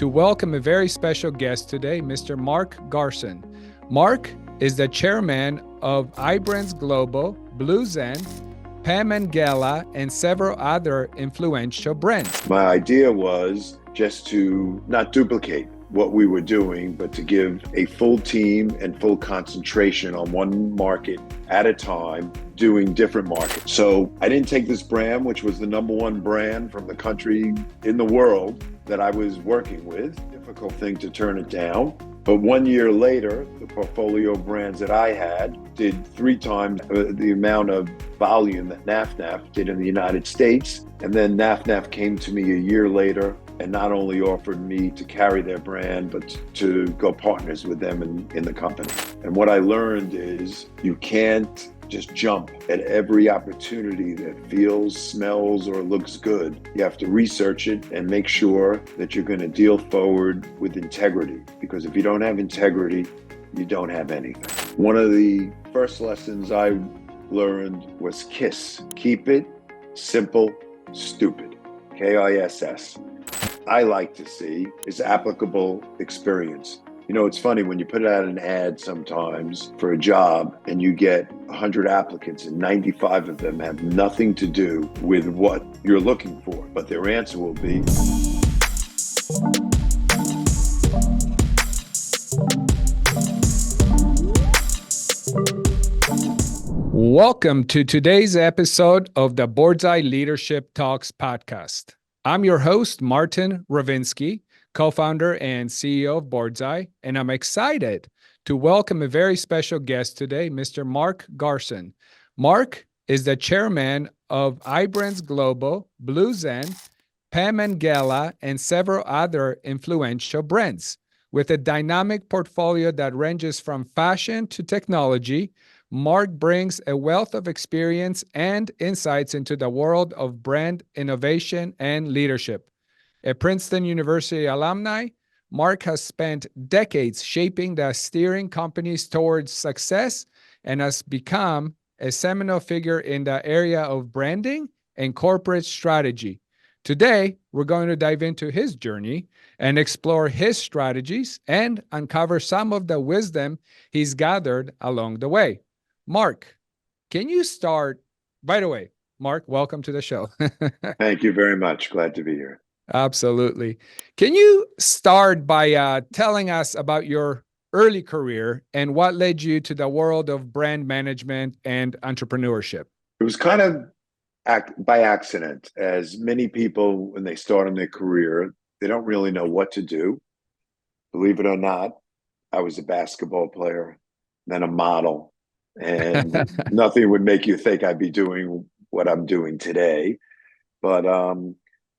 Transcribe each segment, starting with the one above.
to welcome a very special guest today, Mr. Marc Garson. Marc is the chairman of iBrands Global, BluZen, Pam Gela, and several other influential brands. My idea was just to not duplicate what we were doing, but to give a full team and full concentration on one market at a time, doing different markets. So I didn't take this brand, which was the number one brand from the country in the world that I was working with. Difficult thing to turn it down. But 1 year later, the portfolio of brands that I had did 3 times the amount of volume that NAFNAF did in the United States. And then NAFNAF came to me a year later and not only offered me to carry their brand, but to go partners with them in the company. And what I learned is you can't just jump at every opportunity that feels, smells, or looks good. You have to research it and make sure that you're going to deal forward with integrity. Because if you don't have integrity, you don't have anything. One of the first lessons I learned was KISS. Keep it simple, stupid. KISS. I like to see is applicable experience. You know, it's funny when you put out an ad sometimes for a job and you get 100 applicants and 95 of them have nothing to do with what you're looking for, but their answer will be. Welcome to today's episode of the Boardsi Leadership Talks Podcast. I'm your host, Martin Rowinski, co-founder and CEO of Boardsi, and I'm excited to welcome a very special guest today, Mr. Marc Garson. Marc is the chairman of iBrands Global, BluZen, Pam Gela, and several other influential brands. With a dynamic portfolio that ranges from fashion to technology, Marc brings a wealth of experience and insights into the world of brand innovation and leadership. A Princeton University alumni, Marc has spent decades shaping the steering companies towards success and has become a seminal figure in the area of branding and corporate strategy. Today, we're going to dive into his journey and explore his strategies and uncover some of the wisdom he's gathered along the way. Marc, can you start? By the way, Marc, welcome to the show. Thank you very much. Glad to be here. Absolutely. Can you start by telling us about your early career and what led you to the world of brand management and entrepreneurship? It was kind of by accident. As many people, when they start in their career, they don't really know what to do. Believe it or not, I was a basketball player, then a model, and nothing would make you think I'd be doing what I'm doing today. But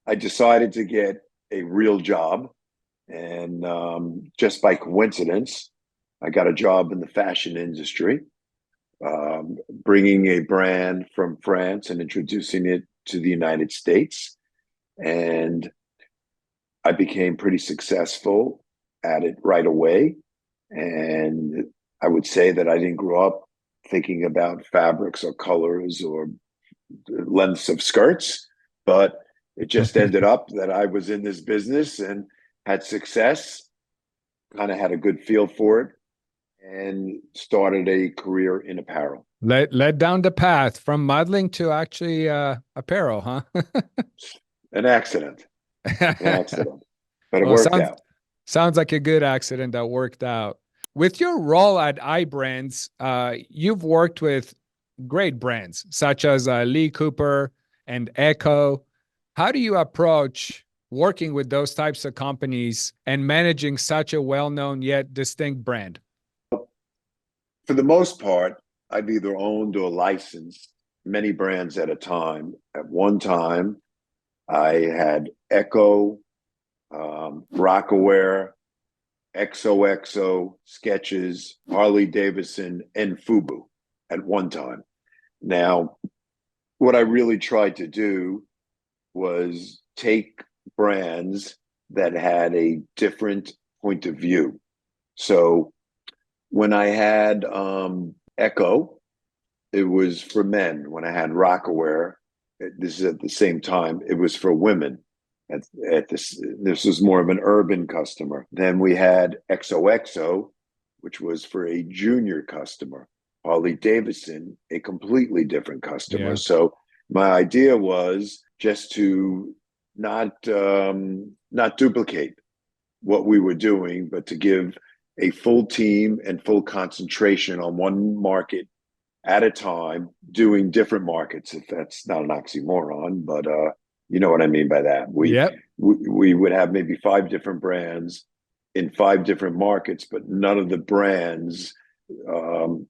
I decided to get a real job, and just by coincidence, I got a job in the fashion industry, bringing a brand from France and introducing it to the United States. And I became pretty successful at it right away. And I would say that I didn't grow up thinking about fabrics or colors or lengths of skirts, but it just ended up that I was in this business and had success, kind of had a good feel for it, and started a career in apparel. Led down the path from modeling to actually apparel, huh? An accident. But it worked out. Sounds like a good accident that worked out. With your role at iBrands, you've worked with great brands such as Lee Cooper and Ecko. How do you approach working with those types of companies and managing such a well-known yet distinct brand? For the most part, I've either owned or licensed many brands at a time. At one time, I had Ecko, Rockaware, XOXO, Skechers, Harley Davidson, and Fubu at one time. Now, what I really tried to do was take brands that had a different point of view. So when I had Ecko, it was for men. When I had Rockaware, this is at the same time, it was for women. at this was more of an urban customer. Then we had XOXO, which was for a junior customer. Harley Davidson, a completely different customer. Yeah. So my idea was just to not duplicate what we were doing, but to give a full team and full concentration on one market at a time, doing different markets, if that's not an oxymoron, but you know what I mean by that. Yep. We would have maybe 5 different brands in 5 different markets, but none of the brands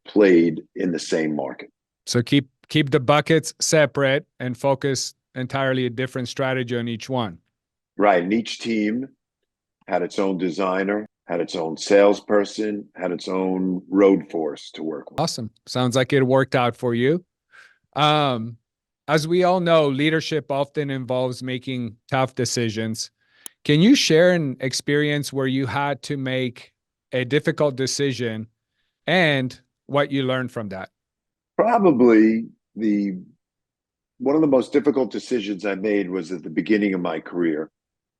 played in the same market. So keep the buckets separate and focus entirely a different strategy on each one. Right. And each team had its own designer, had its own salesperson, had its own road force to work with. Awesome. Sounds like it worked out for you. As we all know, leadership often involves making tough decisions. Can you share an experience where you had to make a difficult decision and what you learned from that? Probably one of the most difficult decisions I made was at the beginning of my career.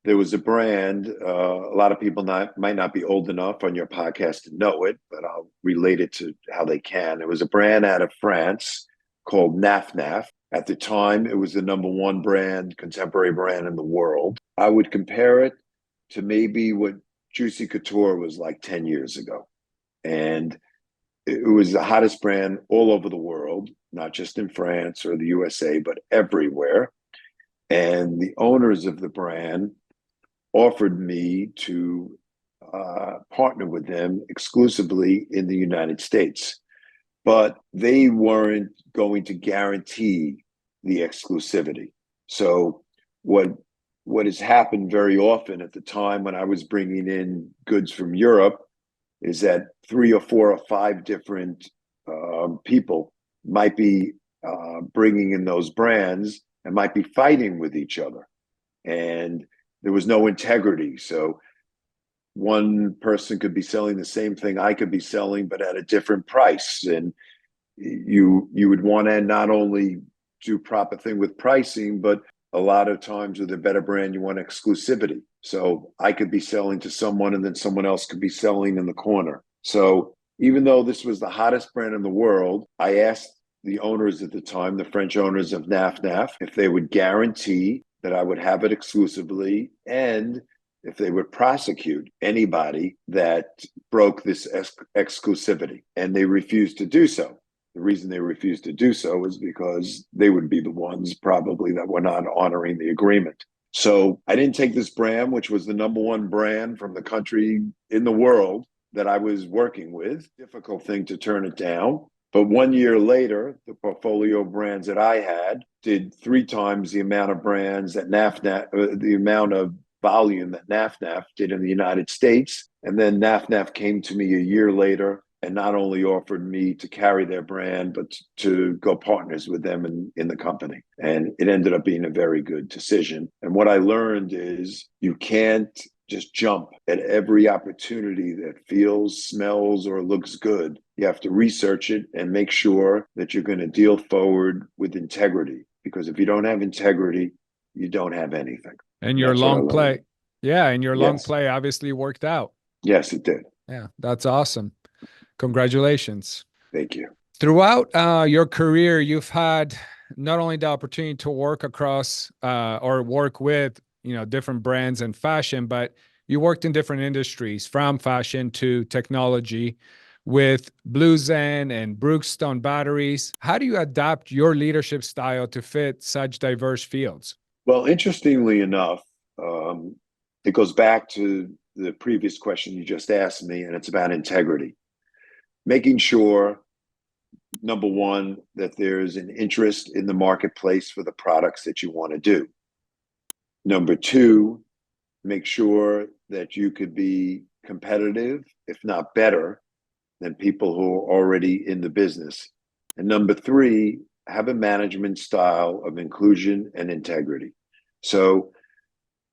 There was a brand, a lot of people might not be old enough on your podcast to know it, but I'll relate it to how they can. It was a brand out of France called Naf Naf. At the time, it was the #1 brand, contemporary brand in the world. I would compare it to maybe what Juicy Couture was like 10 years ago. And it was the hottest brand all over the world, not just in France or the USA, but everywhere. And the owners of the brand offered me to partner with them exclusively in the United States. But they weren't going to guarantee the exclusivity. So what has happened very often at the time when I was bringing in goods from Europe is that 3 or 4 or 5 different people might be bringing in those brands and might be fighting with each other. And there was no integrity. So one person could be selling the same thing I could be selling, but at a different price. And you would want to not only do proper thing with pricing, but a lot of times with a better brand, you want exclusivity. So I could be selling to someone and then someone else could be selling in the corner. So even though this was the hottest brand in the world, I asked the owners at the time, the French owners of Naf Naf, if they would guarantee that I would have it exclusively and if they would prosecute anybody that broke this exclusivity. And they refused to do so. The reason they refused to do so is because they would be the ones probably that were not honoring the agreement. So I didn't take this brand, which was the #1 brand from the country in the world that I was working with. Difficult thing to turn it down. But 1 year later, the portfolio of brands that I had did 3 times the amount of brands that the amount of volume that Naf Naf did in the United States. And then Naf Naf came to me a year later and not only offered me to carry their brand, but to go partners with them in the company. And it ended up being a very good decision. And what I learned is you can't just jump at every opportunity that feels, smells, or looks good. You have to research it and make sure that you're going to deal forward with integrity. Because if you don't have integrity, you don't have anything. And your long play. Yeah, and your long play obviously worked out. Yes, it did. Yeah, that's awesome. Congratulations. Thank you. Throughout your career, you've had not only the opportunity to work across or work with, different brands and fashion, but you worked in different industries from fashion to technology with BluZen and Brookstone batteries. How do you adapt your leadership style to fit such diverse fields? Well, interestingly enough, it goes back to the previous question you just asked me, and it's about integrity. Making sure, #1, that there's an interest in the marketplace for the products that you want to do. #2, make sure that you could be competitive, if not better, than people who are already in the business. And #3, have a management style of inclusion and integrity. So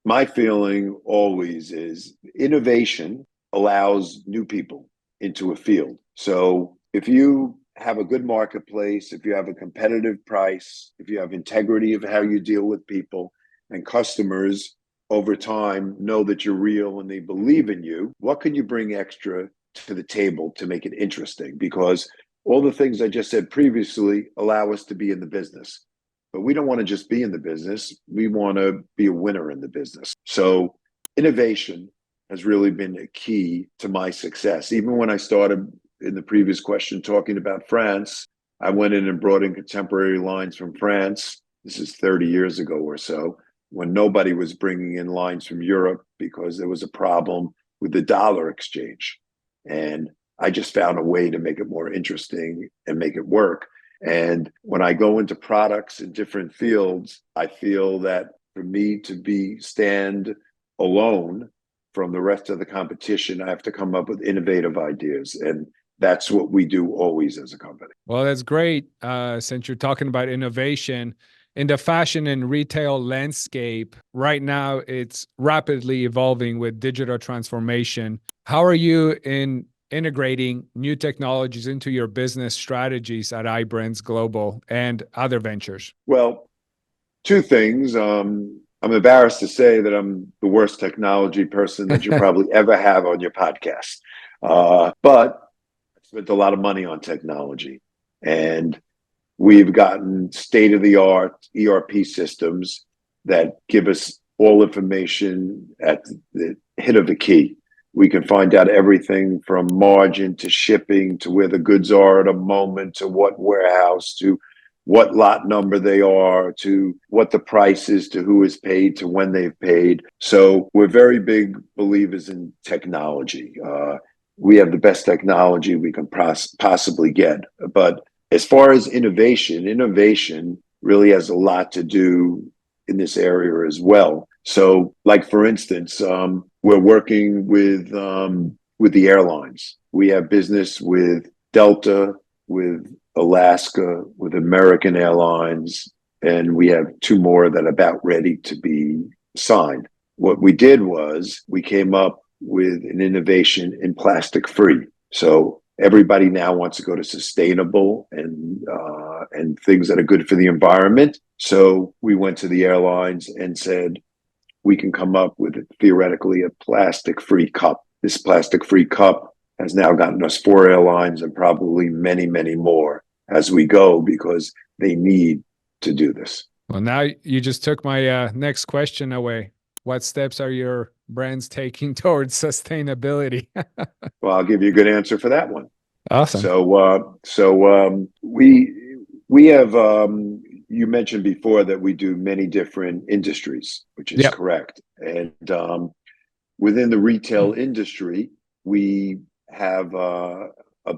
my feeling always is innovation allows new people into a field. So if you have a good marketplace, if you have a competitive price, if you have integrity of how you deal with people and customers over time know that you're real and they believe in you, what can you bring extra to the table to make it interesting? Because all the things I just said previously allow us to be in the business. But we don't want to just be in the business. We want to be a winner in the business. So innovation has really been a key to my success. Even when I started in the previous question talking about France, I went in and brought in contemporary lines from France. This is 30 years ago or so, when nobody was bringing in lines from Europe because there was a problem with the dollar exchange. And I just found a way to make it more interesting and make it work. And when I go into products in different fields, I feel that for me to stand alone from the rest of the competition, I have to come up with innovative ideas. And that's what we do always as a company. Well, that's great. Since you're talking about innovation, in the fashion and retail landscape, right now it's rapidly evolving with digital transformation. How are you integrating new technologies into your business strategies at iBrands Global and other ventures? Well, two things. I'm embarrassed to say that I'm the worst technology person that you probably ever have on your podcast. But I spent a lot of money on technology, and we've gotten state-of-the-art ERP systems that give us all information at the hit of the key. We can find out everything from margin to shipping to where the goods are at a moment to what warehouse to what lot number they are to what the price is to who is paid to when they've paid. So we're very big believers in technology. We have the best technology we can possibly get. But as far as innovation really has a lot to do in this area as well. So, like for instance, we're working with the airlines. We have business with Delta, with Alaska, with American Airlines, and we have two more that are about ready to be signed. What we did was we came up with an innovation in plastic free. So everybody now wants to go to sustainable and things that are good for the environment. So we went to the airlines and said, we can come up with theoretically a plastic-free cup. This plastic-free cup has now gotten us 4 airlines and probably many, many more as we go because they need to do this. Well, now you just took my next question away. What steps are your brands taking towards sustainability? Well, I'll give you a good answer for that one. Awesome. So we have you mentioned before that we do many different industries, which is correct. And within the retail industry, we have a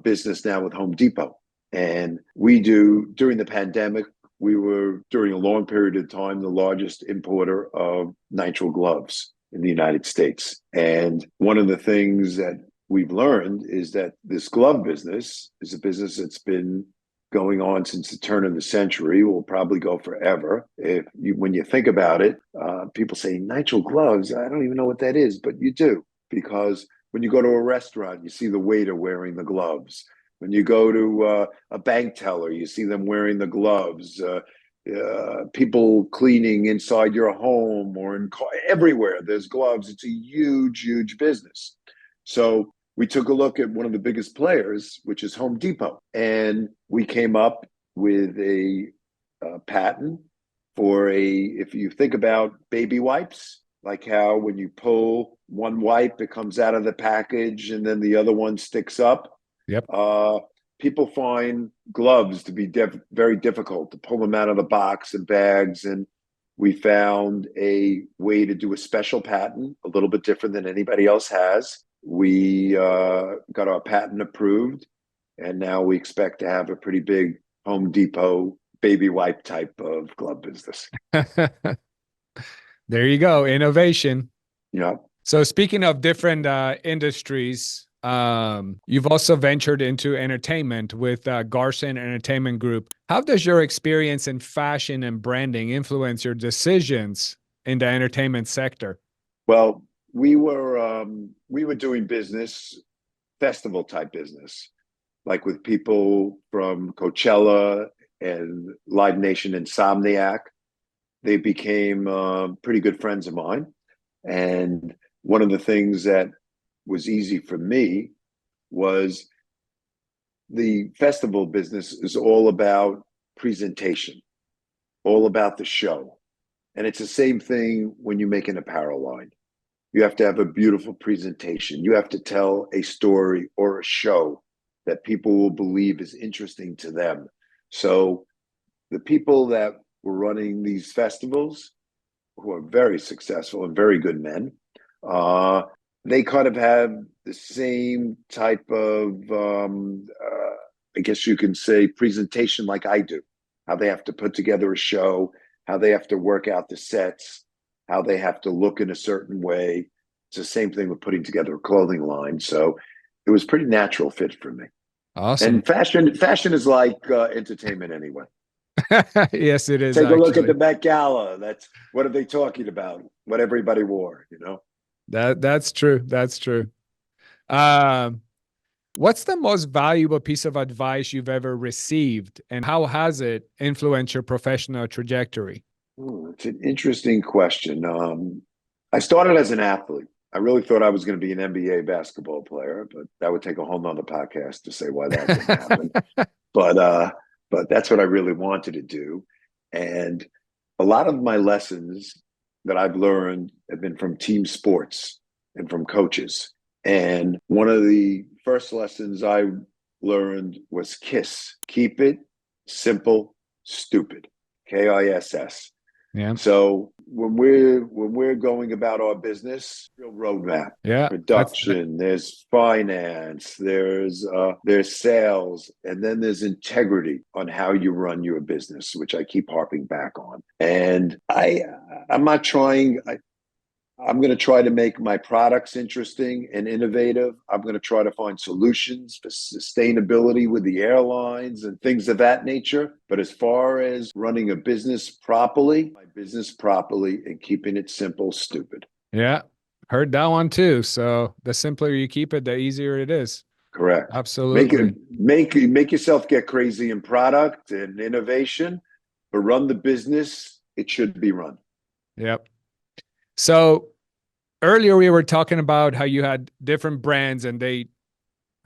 business now with Home Depot. And during the pandemic, we were, during a long period of time, the largest importer of nitrile gloves in the United States. And one of the things that we've learned is that this glove business is a business that's been going on since the turn of the century, will probably go forever. When you think about it, people say nitrile gloves, I don't even know what that is, but you do, because when you go to a restaurant, you see the waiter wearing the gloves. When you go to a bank teller, you see them wearing the gloves. People cleaning inside your home or everywhere, there's gloves. It's a huge, huge business. So we took a look at one of the biggest players, which is Home Depot. And we came up with a patent for if you think about baby wipes, like how when you pull one wipe, it comes out of the package and then the other one sticks up. Yep. People find gloves to be very difficult to pull them out of the box and bags. And we found a way to do a special patent, a little bit different than anybody else has. We got our patent approved, and now we expect to have a pretty big Home Depot baby wipe type of glove business. There you go, innovation. Yeah. So speaking of different industries, you've also ventured into entertainment with Garson Entertainment Group. How does your experience in fashion and branding influence your decisions in the entertainment sector? Well, we were doing business, festival type business, like with people from Coachella and Live Nation Insomniac. They became pretty good friends of mine. And one of the things that was easy for me was the festival business is all about presentation, all about the show. And it's the same thing when you make an apparel line. You have to have a beautiful presentation. You have to tell a story or a show that people will believe is interesting to them. So the people that were running these festivals, who are very successful and very good men, they kind of have the same type of, I guess you can say, presentation like I do. How they have to put together a show, how they have to work out the sets, how they have to look in a certain way. It's the same thing with putting together a clothing line. So it was a pretty natural fit for me. Awesome. And fashion is like entertainment anyway. Yes, it is. Take a look actually. at the Met Gala. That's what are they talking about? What everybody wore, you know? That's true. That's true. What's the most valuable piece of advice you've ever received, and how has it influenced your professional trajectory? It's an interesting question. I started as an athlete. I really thought I was going to be an NBA basketball player, but that would take a whole nother podcast to say why that didn't happen. But that's what I really wanted to do. And a lot of my lessons that I've learned have been from team sports and from coaches. And one of the first lessons I learned was KISS. Keep it simple, stupid. KISS. Yeah. So when we're going about our business, real roadmap, production, there's finance, there's sales, and then there's integrity on how you run your business, which I keep harping back on. And I'm not trying. I'm going to try to make my products interesting and innovative. I'm going to try to find solutions for sustainability with the airlines and things of that nature. But as far as running a business properly, and keeping it simple, stupid. Yeah, heard that one too. So the simpler you keep it, the easier it is. Correct. Absolutely. Make yourself get crazy in product and innovation, but run the business. It should be run. Yep. So earlier we were talking about how you had different brands and they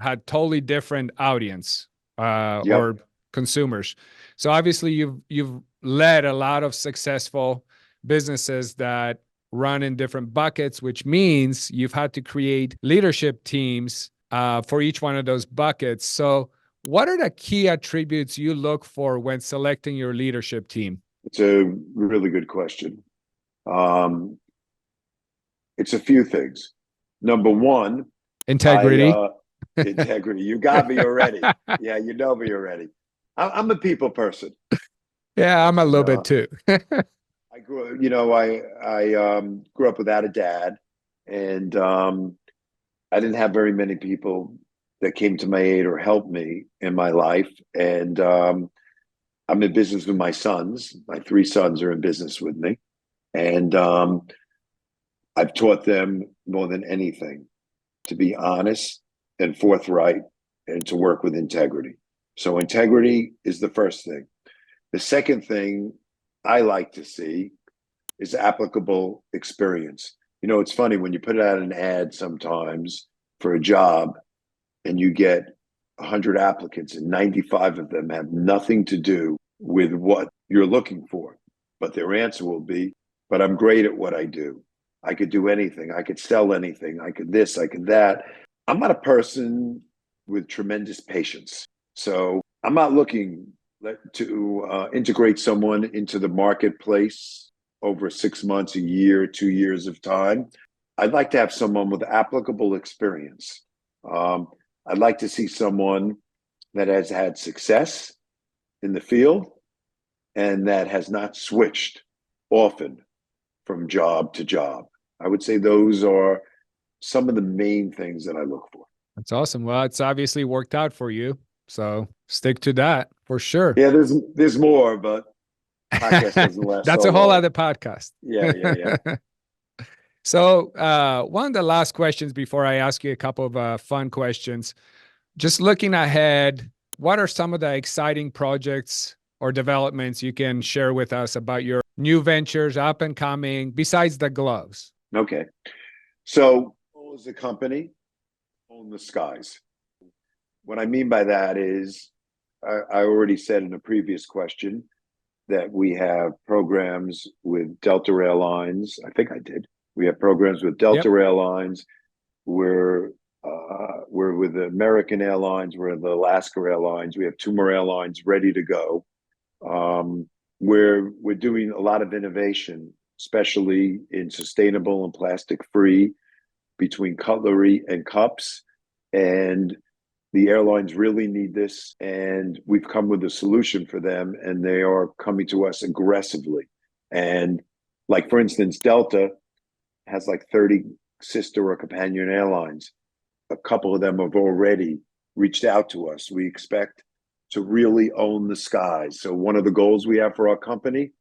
had totally different audience or consumers. So obviously you've led a lot of successful businesses that run in different buckets, which means you've had to create leadership teams for each one of those buckets. So what are the key attributes you look for when selecting your leadership team? It's a really good question. It's a few things. Number one, integrity. Integrity. You got me already. Yeah, you know me already. I'm a people person. Yeah, I'm a little bit too. I grew up without a dad, and I didn't have very many people that came to my aid or helped me in my life. And I'm in business with my sons. My three sons are in business with me, and I've taught them more than anything to be honest and forthright and to work with integrity. So integrity is the first thing. The second thing I like to see is applicable experience. You know, it's funny when you put out an ad sometimes for a job and you get 100 applicants and 95 of them have nothing to do with what you're looking for. But their answer will be, but I'm great at what I do. I could do anything. I could sell anything. I could this, I could that. I'm not a person with tremendous patience. So I'm not looking to integrate someone into the marketplace over 6 months, a year, 2 years of time. I'd like to have someone with applicable experience. I'd like to see someone that has had success in the field and that has not switched often from job to job. I would say those are some of the main things that I look for. That's awesome. Well, it's obviously worked out for you. So stick to that for sure. Yeah, there's more, but podcast doesn't last. That's a whole other podcast. Yeah. So one of the last questions before I ask you a couple of fun questions, just looking ahead, what are some of the exciting projects or developments you can share with us about your new ventures up and coming besides the gloves? Okay. So, as a company, own the skies. What I mean by that is, I already said in a previous question that we have programs with Delta Airlines. I think I did. We have programs with Delta Airlines. We're with American Airlines. We're with Alaska Airlines. We have two more airlines ready to go. We're doing a lot of innovation, especially in sustainable and plastic-free, between cutlery and cups. And the airlines really need this, and we've come with a solution for them, and they are coming to us aggressively. And like, for instance, Delta has like 30 sister or companion airlines. A couple of them have already reached out to us. We expect to really own the skies. So one of the goals we have for our company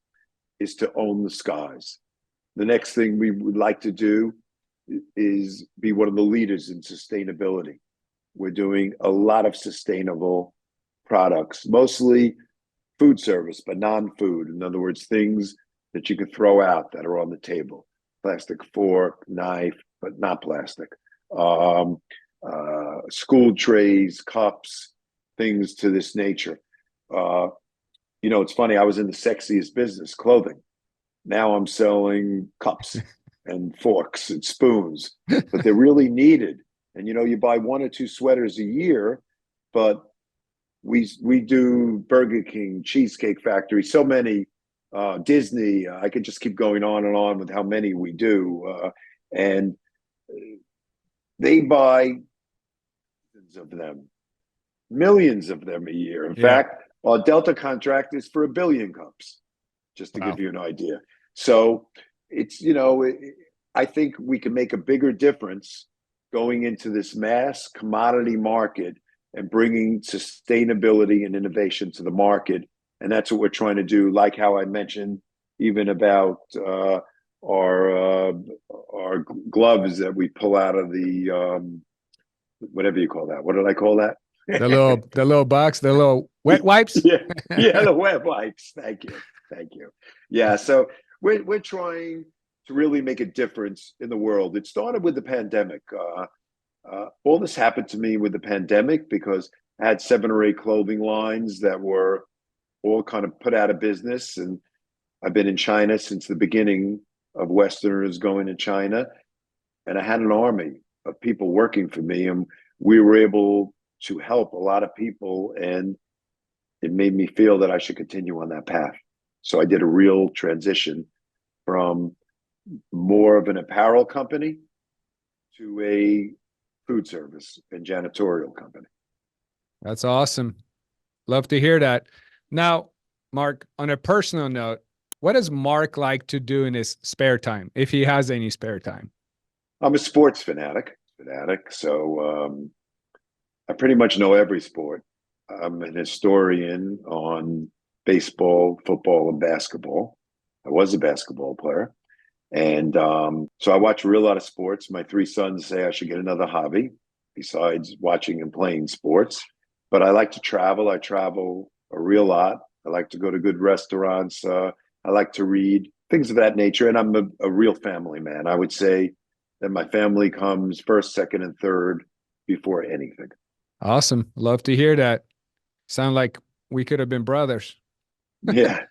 is to own the skies. The next thing we would like to do is be one of the leaders in sustainability. We're doing a lot of sustainable products, mostly food service, but non-food. In other words, things that you could throw out that are on the table. Plastic fork, knife, but not plastic. School trays, cups, things to this nature. It's funny, I was in the sexiest business, clothing. Now I'm selling cups and forks and spoons, but they're really needed. And, you buy one or two sweaters a year, but we do Burger King, Cheesecake Factory, so many, Disney. I could just keep going on and on with how many we do. And they buy millions of them a year. In fact, our Delta contract is for 1 billion cups, just to give you an idea. So it's, I think we can make a bigger difference going into this mass commodity market and bringing sustainability and innovation to the market. And that's what we're trying to do. Like how I mentioned, even about our gloves that we pull out of the whatever you call that. What did I call that? The little box, the little wet wipes. The wet wipes. Thank you. Yeah. So we're trying to really make a difference in the world. It started with the pandemic. All this happened to me with the pandemic because I had 7 or 8 clothing lines that were all kind of put out of business. And I've been in China since the beginning of Westerners going to China. And I had an army of people working for me, and we were able to help a lot of people. And it made me feel that I should continue on that path. So I did a real transition from more of an apparel company to a food service and janitorial company. That's awesome. Love to hear that. Now, Marc, on a personal note, what does Marc like to do in his spare time, if he has any spare time? I'm a sports fanatic. So I pretty much know every sport. I'm an historian on baseball, football, and basketball. I was a basketball player. And so I watch a real lot of sports. My 3 sons say I should get another hobby besides watching and playing sports. But I like to travel. I travel a real lot. I like to go to good restaurants. I like to read, things of that nature. And I'm a real family man. I would say that my family comes first, second, and third before anything. Awesome. Love to hear that. Sound like we could have been brothers. Yeah.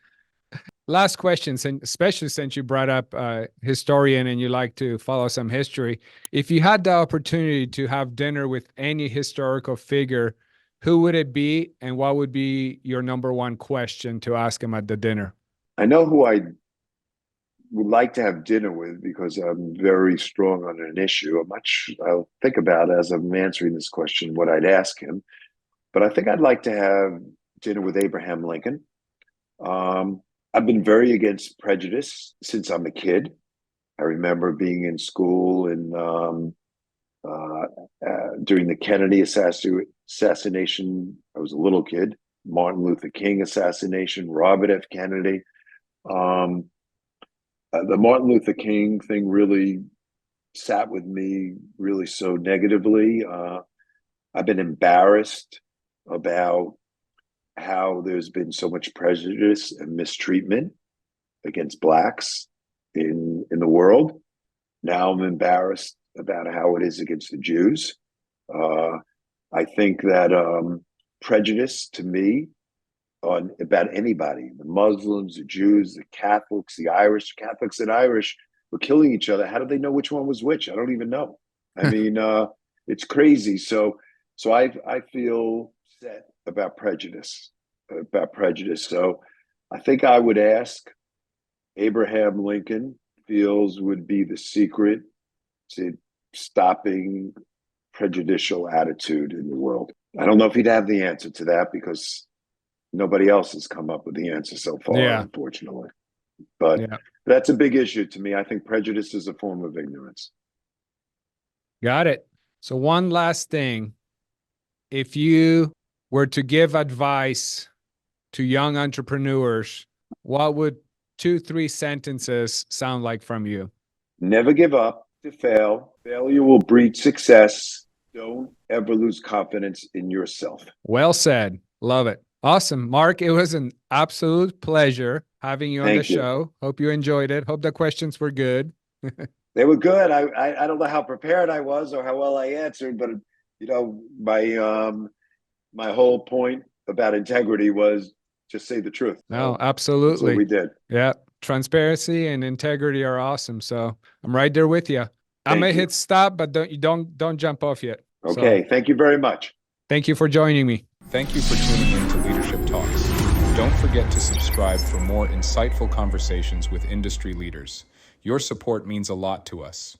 Last question, especially since you brought up historian and you like to follow some history. If you had the opportunity to have dinner with any historical figure, who would it be, and what would be your number one question to ask him at the dinner? I know who I would like to have dinner with because I'm very strong on an issue. I'll think about it as I'm answering this question, what I'd ask him. But I think I'd like to have dinner with Abraham Lincoln. I've been very against prejudice since I'm a kid. I remember being in school and during the Kennedy assassination. I was a little kid. Martin Luther King assassination, Robert F. Kennedy. The Martin Luther King thing really sat with me really so negatively. I've been embarrassed about how there's been so much prejudice and mistreatment against Blacks in the world. Now I'm embarrassed about how it is against the Jews. I think that prejudice to me about anybody, the Muslims, the Jews, the Catholics, the Irish, Catholics and Irish were killing each other. How do they know which one was which? I don't even know. I mean, it's crazy. So I feel set about prejudice. So I think I would ask Abraham Lincoln feels would be the secret to stopping prejudicial attitude in the world. I don't know if he'd have the answer to that because nobody else has come up with the answer so far, unfortunately. But that's a big issue to me. I think prejudice is a form of ignorance. Got it. So one last thing. If you were to give advice to young entrepreneurs, what would 2-3 sentences sound like from you? Never give up to fail. Failure will breed success. Don't ever lose confidence in yourself. Well said. Love it. Awesome. Marc, it was an absolute pleasure having you on the show. Hope you enjoyed it. Hope the questions were good. They were good. I don't know how prepared I was or how well I answered, but my whole point about integrity was just say the truth. No, absolutely. That's what we did. Yeah. Transparency and integrity are awesome. So I'm right there with you. I may hit stop, but don't jump off yet. Okay. So, thank you very much. Thank you for joining me. Thank you for tuning in to Leadership Talks. Don't forget to subscribe for more insightful conversations with industry leaders. Your support means a lot to us.